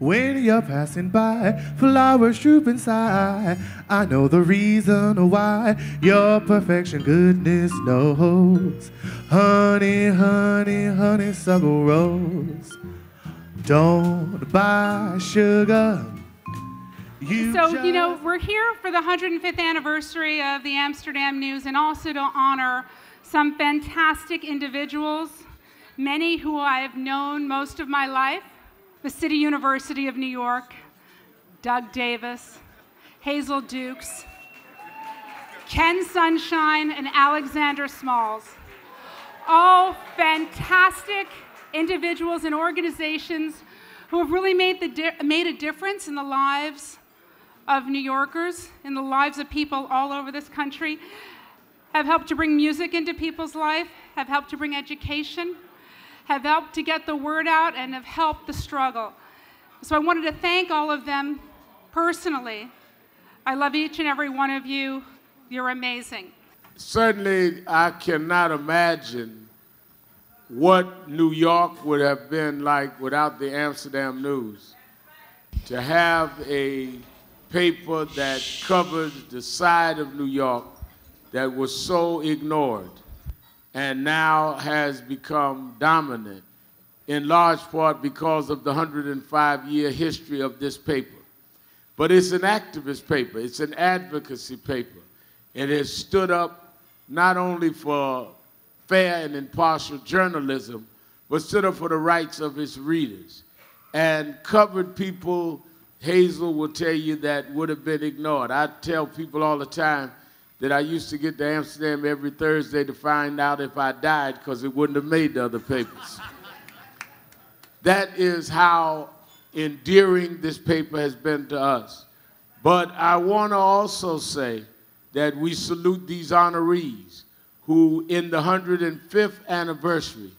When you're passing by, flowers droop inside. I know the reason why. Your perfection, goodness knows. Honey, honey, honeysuckle rose. Don't buy sugar. You know, we're here for the 105th anniversary of the Amsterdam News, and also to honor some fantastic individuals, many who I have known most of my life. The City University of New York, Doug Davis, Hazel Dukes, Ken Sunshine, and Alexander Smalls. All fantastic individuals and organizations who have really made a difference in the lives of New Yorkers, in the lives of people all over this country, have helped to bring music into people's life, have helped to bring education, have helped to get the word out, and have helped the struggle. So I wanted to thank all of them personally. I love each and every one of you. You're amazing. Certainly, I cannot imagine what New York would have been like without the Amsterdam News. To have a paper that covered the side of New York that was so ignored and now has become dominant, in large part because of the 105-year history of this paper. But it's an activist paper, it's an advocacy paper. It has stood up not only for fair and impartial journalism, but stood up for the rights of its readers and covered people, Hazel will tell you, that would have been ignored. I tell people all the time that I used to get to Amsterdam every Thursday to find out if I died because it wouldn't have made the other papers. That is how endearing this paper has been to us. But I want to also say that we salute these honorees who, in the 105th anniversary,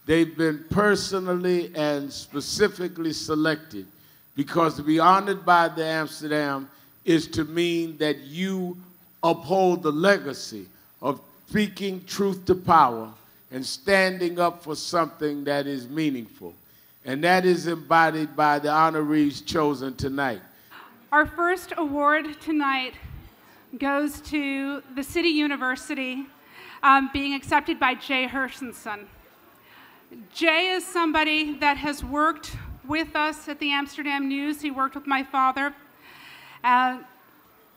they've been personally and specifically selected because to be honored by the Amsterdam is to mean that you uphold the legacy of speaking truth to power and standing up for something that is meaningful. And that is embodied by the honorees chosen tonight. Our first award tonight goes to the City University, being accepted by Jay Hershenson. Jay is somebody that has worked with us at the Amsterdam News. He worked with my father.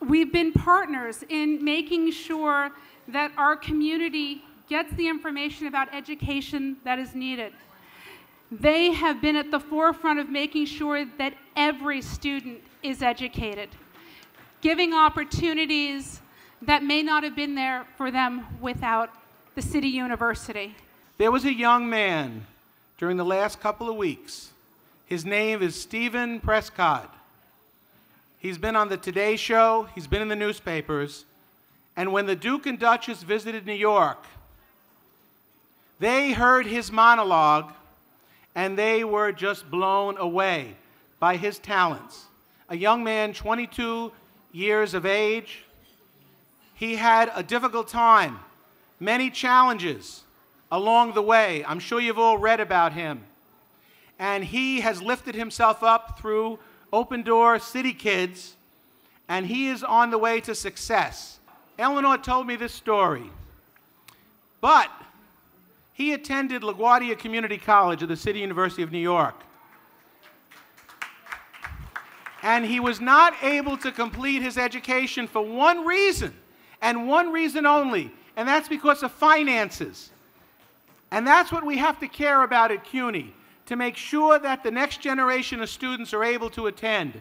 We've been partners in making sure that our community gets the information about education that is needed. They have been at the forefront of making sure that every student is educated, giving opportunities that may not have been there for them without the City University. There was a young man during the last couple of weeks. His name is Stephen Prescott. He's been on the Today Show, he's been in the newspapers, and when the Duke and Duchess visited New York, they heard his monologue and they were just blown away by his talents. A young man, 22 years of age. He had a difficult time, many challenges along the way. I'm sure you've all read about him. And he has lifted himself up through Open Door City Kids, and he is on the way to success. Eleanor told me this story, but he attended LaGuardia Community College at the City University of New York. And he was not able to complete his education for one reason, and one reason only, and that's because of finances. And that's what we have to care about at CUNY, to make sure that the next generation of students are able to attend.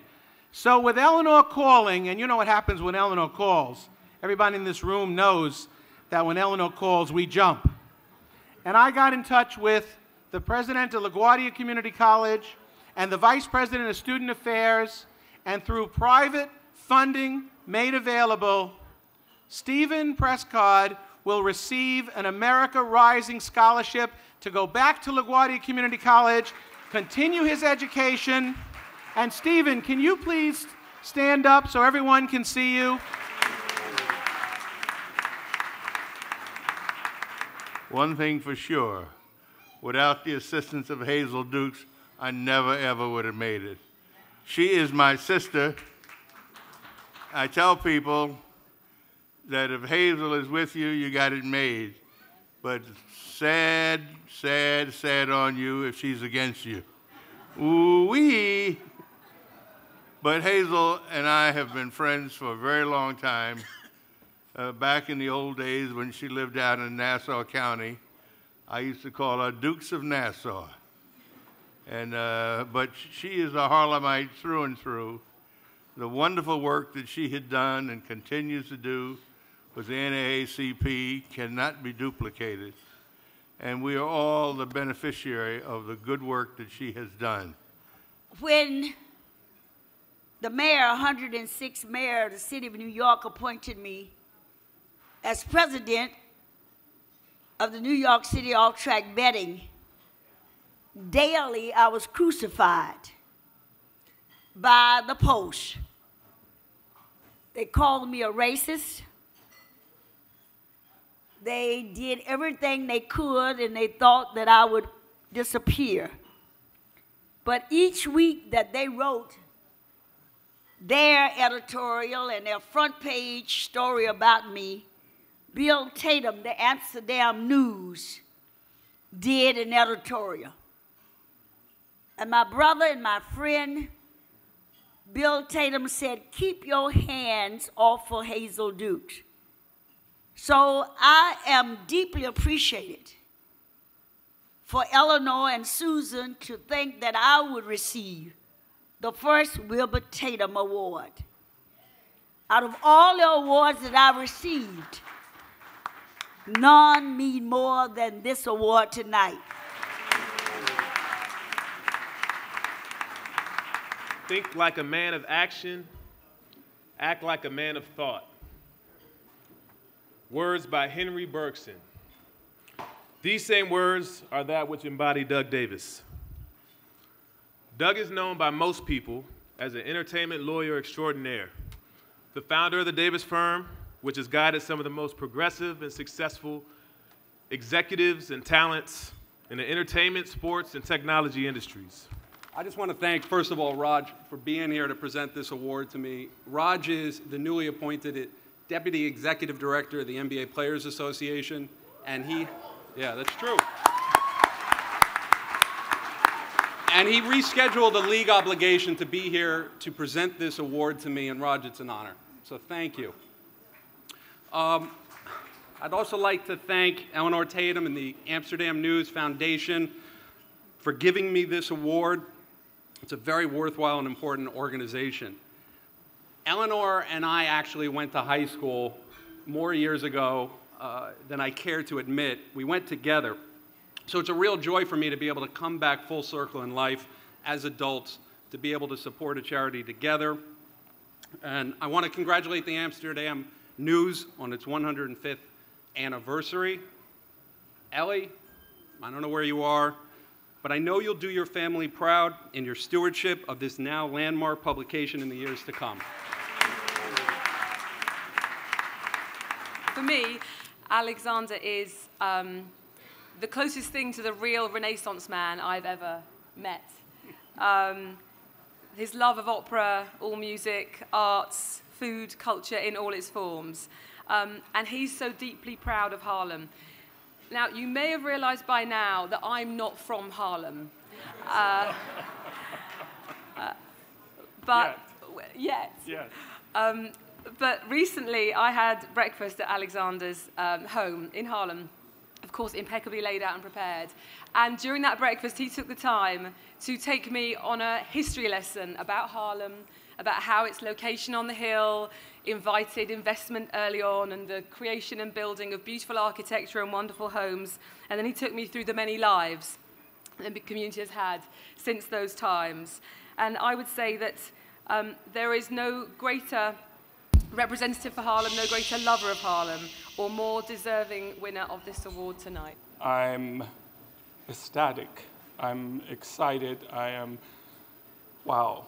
So with Eleanor calling, and you know what happens when Eleanor calls, everybody in this room knows that when Eleanor calls, we jump. And I got in touch with the president of LaGuardia Community College and the vice president of student affairs, and through private funding made available, Stephen Prescott will receive an America Rising Scholarship to go back to LaGuardia Community College, continue his education. And Stephen, can you please stand up so everyone can see you? One thing for sure, without the assistance of Hazel Dukes, I never ever would have made it. She is my sister. I tell people that if Hazel is with you, you got it made. But sad, sad, sad on you if she's against you. Ooh-wee. But Hazel and I have been friends for a very long time. Back in the old days when she lived out in Nassau County, I used to call her Dukes of Nassau. But she is a Harlemite through and through. The wonderful work that she had done and continues to do with the NAACP cannot be duplicated. And we are all the beneficiary of the good work that she has done. When the mayor, 106th mayor of the city of New York, appointed me as president of the New York City All-Track Betting, daily I was crucified by the Post. They called me a racist. They did everything they could, and they thought that I would disappear. But each week that they wrote their editorial and their front page story about me, Bill Tatum, the Amsterdam News, did an editorial. And my brother and my friend, Bill Tatum, said, keep your hands off of Hazel Dukes. So I am deeply appreciated for Eleanor and Susan to think that I would receive the first Wilbur Tatum Award. Out of all the awards that I received, none mean more than this award tonight. Think like a man of action, act like a man of thought. Words by Henry Bergson. These same words are that which embody Doug Davis. Doug is known by most people as an entertainment lawyer extraordinaire, the founder of the Davis firm, which has guided some of the most progressive and successful executives and talents in the entertainment, sports, and technology industries. I just want to thank, first of all, Raj for being here to present this award to me. Raj is the newly appointed Deputy Executive Director of the NBA Players Association, and yeah, that's true. And he rescheduled a league obligation to be here to present this award to me, and Raj, it's an honor. So thank you. I'd also like to thank Eleanor Tatum and the Amsterdam News Foundation for giving me this award. It's a very worthwhile and important organization. Eleanor and I actually went to high school more years ago than I care to admit. We went together. So it's a real joy for me to be able to come back full circle in life as adults, to be able to support a charity together. And I want to congratulate the Amsterdam News on its 105th anniversary. Ellie, I don't know where you are, but I know you'll do your family proud in your stewardship of this now landmark publication in the years to come. For me, Alexander is the closest thing to the real Renaissance man I've ever met. His love of opera, all music, arts, food, culture in all its forms. And he's so deeply proud of Harlem. Now, you may have realized by now that I'm not from Harlem. Yet. But recently, I had breakfast at Alexander's home in Harlem, of course, impeccably laid out and prepared. And during that breakfast, he took the time to take me on a history lesson about Harlem, about how its location on the hill invited investment early on and the creation and building of beautiful architecture and wonderful homes. And then he took me through the many lives that the community has had since those times. And I would say that there is no greater representative for Harlem, no greater lover of Harlem, or more deserving winner of this award tonight. I'm ecstatic. I'm excited. Wow.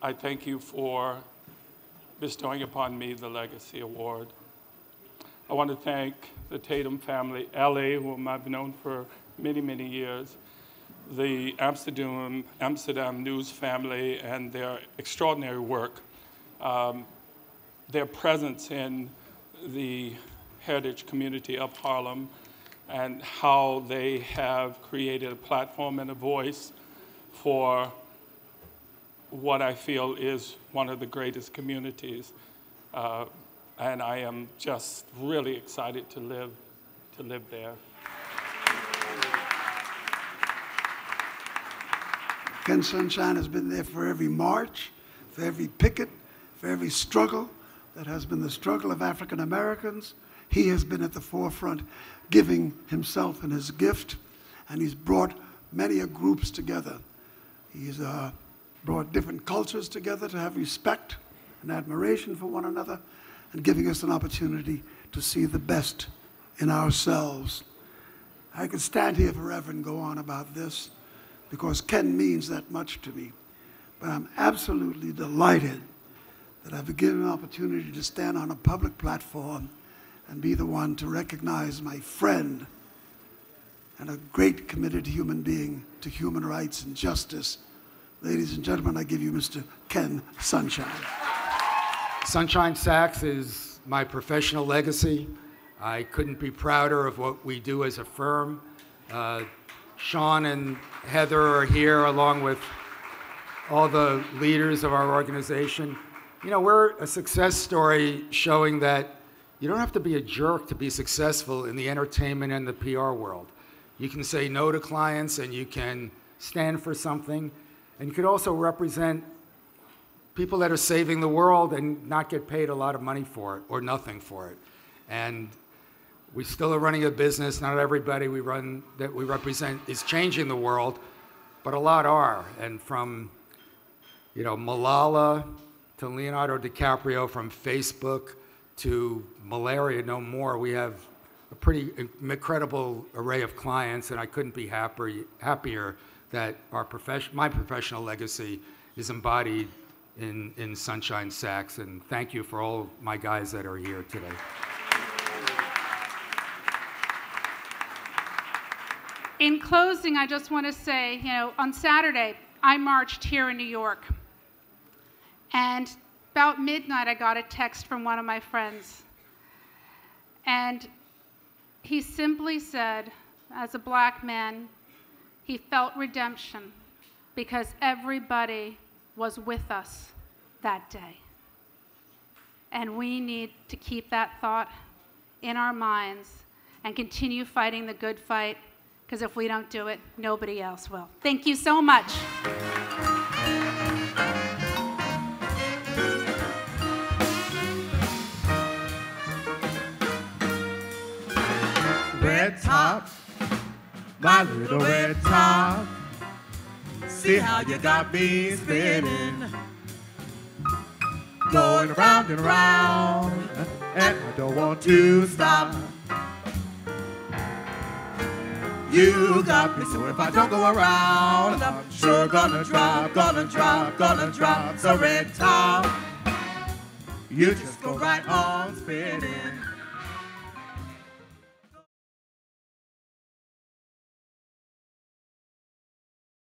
I thank you for bestowing upon me the Legacy Award. I want to thank the Tatum family, Ellie, whom I've known for many, many years, the Amsterdam News family and their extraordinary work, their presence in the heritage community of Harlem, and how they have created a platform and a voice for what I feel is one of the greatest communities. And I am just really excited to live there. Ken Sunshine has been there for every march, for every picket, for every struggle that has been the struggle of African Americans. He has been at the forefront, giving himself and his gift, and he's brought many groups together. He's brought different cultures together to have respect and admiration for one another, and giving us an opportunity to see the best in ourselves. I could stand here forever and go on about this, because Ken means that much to me. But I'm absolutely delighted that I've been given an opportunity to stand on a public platform and be the one to recognize my friend and a great committed human being to human rights and justice. Ladies and gentlemen, I give you Mr. Ken Sunshine. Sunshine Sachs is my professional legacy. I couldn't be prouder of what we do as a firm. Sean and Heather are here along with all the leaders of our organization. You know, we're a success story showing that you don't have to be a jerk to be successful in the entertainment and the PR world. You can say no to clients, and you can stand for something, and you could also represent people that are saving the world and not get paid a lot of money for it or nothing for it. And we still are running a business. Not everybody we represent is changing the world, but a lot are. And from, you know, Malala to Leonardo DiCaprio, from Facebook to Malaria No More, we have a pretty incredible array of clients, and I couldn't be happier that my professional legacy is embodied in Sunshine Sachs. And thank you for all my guys that are here today. In closing, I just want to say, you know, on Saturday, I marched here in New York. And about midnight, I got a text from one of my friends. And he simply said, as a black man, he felt redemption because everybody was with us that day. And we need to keep that thought in our minds and continue fighting the good fight, because if we don't do it, nobody else will. Thank you so much. Red top, my little red top. See how you got me spinning, going round and round, and I don't want to stop. You got me, so if I don't go around, I'm sure gonna drop. So red top, you just go right on spinning.